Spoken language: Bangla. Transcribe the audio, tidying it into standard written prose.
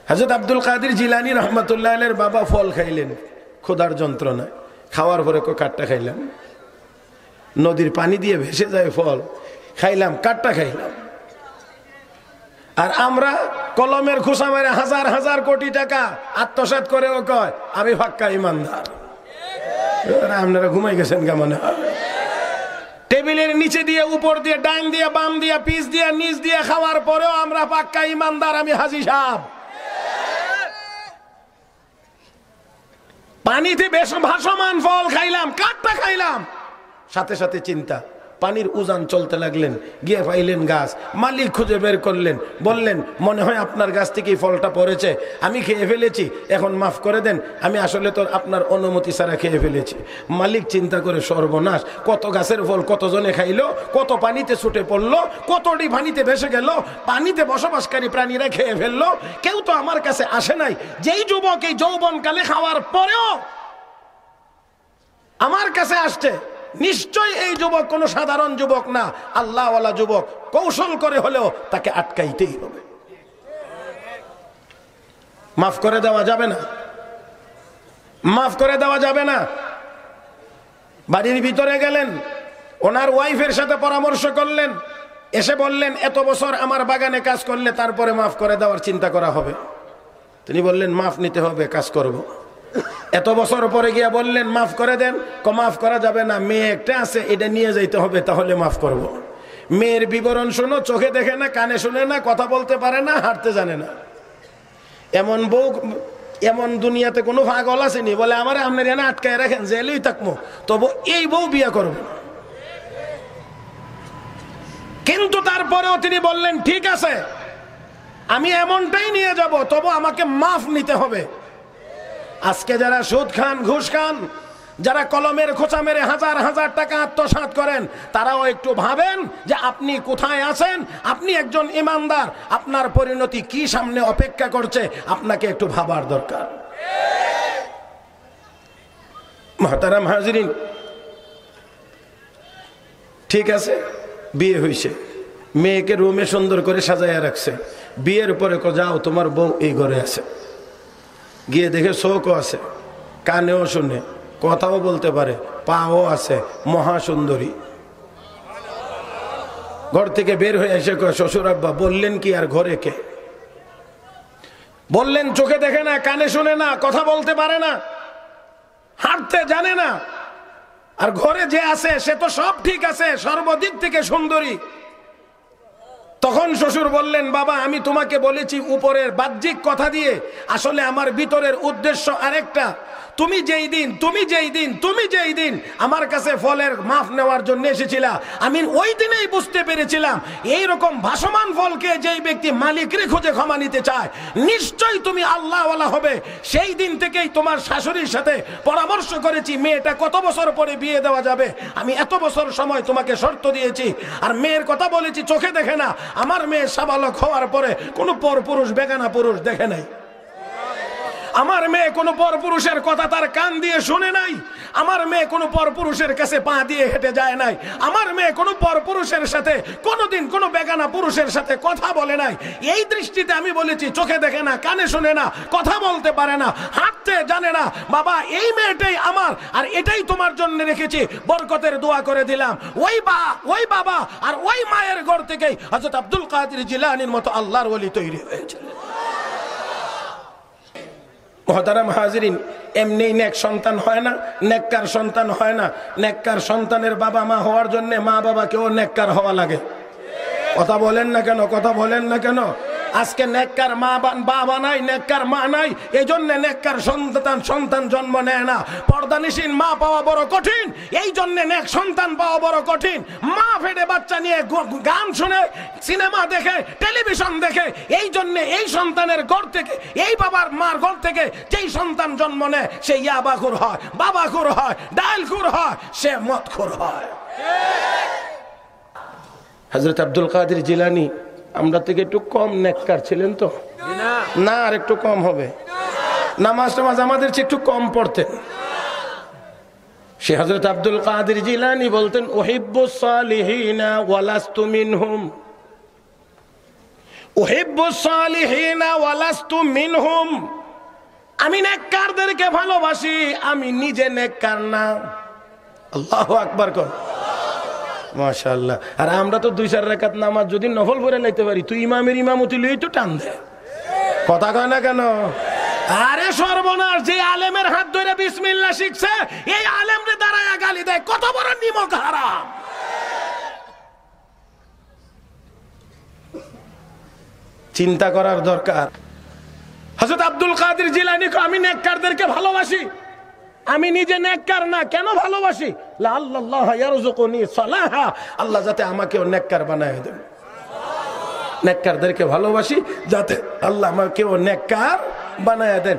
হযরত আব্দুল কাদের জিলানী রহমাতুল্লাহ আলাইহির বাবা ফল খাইলেন ক্ষুধার যন্ত্রণায়। খাওয়ার পরে কাঠটা খাইলাম, নদীর পানি দিয়ে ভেসে যায় ফল, খাইলাম কাঠটা খাইলাম। আর আমরা কলমের খোসা মেরে হাজার হাজার কোটি টাকা আত্মসাৎ করে ও কয় আমি পাক্কা ইমানদার। আপনারা ঘুমাই গেছেন কেমন? টেবিলের নিচে দিয়ে, উপর দিয়ে, ডান দিয়ে, বাম দিয়ে, পিছ দিয়ে, নিচ দিয়ে খাওয়ার পরেও আমরা পাক্কা ইমানদার, আমি হাজী সাহেব। পানিতে বেশ ভাসমান ফল খাইলাম, কাঠটা খাইলাম, সাথে সাথে চিন্তা, পানির উজান চলতে লাগলেন, গিয়ে পাইলেন গাছ, মালিক খুঁজে বের করলেন, বললেন মনে হয় আপনার গাছ থেকে ফলটা পড়েছে, আমি খেয়ে ফেলেছি, এখন মাফ করে দেন, আমি আসলে তো আপনার অনুমতি ছাড়া খেয়ে ফেলেছি। মালিক চিন্তা করে সর্বনাশ, কত গাছের ফল কতজনে খাইলো, কত পানিতে ছুটে পড়লো, কতটি পানিতে ভেসে গেল, পানিতে বসবাসকারী প্রাণীরা খেয়ে ফেললো, কেউ তো আমার কাছে আসে নাই। যেই যুবক এই যৌবনকালে খাওয়ার পরেও আমার কাছে আসছে, নিশ্চয় এই যুবক কোনো সাধারণ যুবক না, আল্লাহওয়ালা যুবক, কৌশল করে হলেও তাকে আটকাইতেই হবে। মাফ করে দেওয়া যাবে না, মাফ করে দেওয়া যাবে না। বাড়ির ভিতরে গেলেন, ওনার ওয়াইফের সাথে পরামর্শ করলেন, এসে বললেন এত বছর আমার বাগানে কাজ করলে তারপরে মাফ করে দেওয়ার চিন্তা করা হবে। তিনি বললেন মাফ নিতে হবে, কাজ করব। এত বছর পরে গিয়া বললেন মাফ করে দেন, মাফ করা যাবে না, মেয়ে একটা আছে, এটা নিয়ে যাইতে হবে, তাহলে মাফ করব। মেয়ের বিবরণ শোনো, চোখে দেখে না, কানে শুনে না, কথা বলতে পারে না, হাঁটতে জানে না। এমন বউ, এমন দুনিয়াতে কোনো পাগল আসেনি বলে আমার আপনার এনে আটকায় রাখেন, জেলেই থাকবো, তবু এই বউ বিয়ে করব। কিন্তু তারপরেও তিনি বললেন ঠিক আছে, আমি এমনটাই নিয়ে যাব, তবু আমাকে মাফ নিতে হবে। আজকে যারা সুদ খান, ঘুষ খান, যারা কলমের খোঁচা মেরে হাজার হাজার টাকা আত্মসাৎ করেন, তারাও একটু ভাবেন যে আপনি কোথায় আছেন, আপনি একজন ইমানদার, আপনার পরিণতি কি সামনে অপেক্ষা করছে, আপনাকে একটু ভাবার দরকার। মুহতারাম হাজিরিন, ঠিক আছে, বিয়ে হয়েছে, মেয়েকে রুমে সুন্দর করে সাজাইয়া রাখছে, বিয়ের পরে যাও তোমার বউ এই ঘরে আছে, গিয়ে দেখে চোখও আছে, কানেও শুনে, কথাও বলতে পারে, পাও আছে, মহাসুন্দরী। ঘর থেকে বের হয়ে এসে শ্বশুর আব্বা বললেন কি আর ঘরে কে? বললেন চোখে দেখে না, কানে শুনে না, কথা বলতে পারে না, হাঁটতে জানে না, আর ঘরে যে আছে সে তো সব ঠিক আছে, সর্বদিক থেকে সুন্দরী। তখন শ্বশুর বললেন বাবা আমি তোমাকে বলেছি উপরের বাহ্যিক কথা দিয়ে, আসলে আমার ভিতরের উদ্দেশ্য আরেকটা। তুমি যেই দিন আমার কাছে ফলের মাফ নেওয়ার জন্য এসেছিলা, আমি ওই দিনেই বুঝতে পেরেছিলাম এই রকম ভাসমান ফলকে যেই ব্যক্তি মালিকরে খুঁজে ক্ষমা নিতে চায়, নিশ্চয়ই তুমি আল্লাহওয়ালা হবে। সেই দিন থেকেই তোমার শাশুড়ির সাথে পরামর্শ করেছি মেয়েটা কত বছর পরে বিয়ে দেওয়া যাবে, আমি এত বছর সময় তোমাকে শর্ত দিয়েছি। আর মেয়ের কথা বলেছি চোখে দেখে না, আমার মেয়ে সাবালক হওয়ার পরে কোনো পরপুরুষ, বেগানা পুরুষ দেখে নাই। আমার মেয়ে কোনো পরপুরুষের কথা তার কান দিয়ে শুনে নাই। আমার মেয়ে কোনো পরপুরুষের কাছে পা দিয়ে হেঁটে যায় নাই। আমার মেয়ে কোনো পরপুরুষের সাথে কোনোদিন কোনো বেগানা পুরুষের সাথে কথা বলে নাই। এই দৃষ্টিতে আমি বলেছি চোখে দেখে না, কানে শুনে না, কথা বলতে পারে না, হাঁটতে জানে না। বাবা এই মেয়েটাই আমার, আর এটাই তোমার জন্য রেখেছি, বরকতের দোয়া করে দিলাম। ওই বাবা আর ওই মায়ের ঘর থেকেই হযরত আব্দুল কাদের জিলানীর মতো আল্লাহর ওলি তৈরি হয়েছে। মুহতারাম হাজিরিন, এমনি নেক সন্তান হয় না, নেককার সন্তান হয় না। নেককার সন্তানের বাবা মা হওয়ার জন্য মা বাবাকেও নেককার হওয়া লাগে। কথা বলেন না কেন? কথা বলেন না কেন? আজকে নেককার বাবা নাই, নেককার মা নাই, এই জন্য নেককার সন্তান জন্ম নেয় না। পর্দানিসীন মা পাওয়া বড় কঠিন, এই জন্য নেক সন্তান পাওয়া বড় কঠিন। মা ফেটে বাচ্চা নিয়ে গান শুনে, সিনেমা দেখে, টেলিভিশন দেখে, এই জন্য এই সন্তানের ঘর থেকে, এই বাবার মার ঘর থেকে যেই সন্তান জন্ম নেয় সে ইয়াবাখুর হয়, বাবাখুর হয়, ডায়ালখুর হয়, সে মদখুর হয়। হযরত আব্দুল কাদের জিলানী আমরা থেকে একটু কম নেককার ছিলেন তো না? আর একটু কম হবে, নামাজ আমাদের চেয়ে একটু কম পড়তেন। সে হযরত আব্দুল কাদের জিলানী বলতেন উহিব্বুস সালিহিনা ওয়া লাস্তু মিনহুম, উহিব্বুস সালিহিনা ওয়া লাস্তু মিনহুম, আমি নেককারদেরকে ভালোবাসি, আমি নিজে নেককার না। আল্লাহু আকবার কর, মাশাআল্লাহ। আর আমরা তো 2-4 রাকাত নামাজ যদি নফল পড়ে লাইতে পারি, তুই ইমামের ইমামতি লই তো টান দে, কথা কয় না কেন? আরে সর্বনাশ, যে আলেমের হাত ধরে বিসমিল্লাহ শিখছে, এই আলেমরে দাঁড়ায়া গালি দেয়, কত বড় নিমক হারাম। চিন্তা করার দরকার। হযরত আব্দুল কাদের জিলানী কো, আমি নেককারদেরকে ভালোবাসি, আমি নিজে নেককার না। কেন ভালোবাসি? লাআল্লাল্লাহ ইয়ারযুকুনি সালাহা, আল্লাহ যাতে আমাকেও নেককার বানায় দেন। নেককারদেরকে ভালোবাসি যাতে আল্লাহ আমাকেও নেককার বানায় দেন।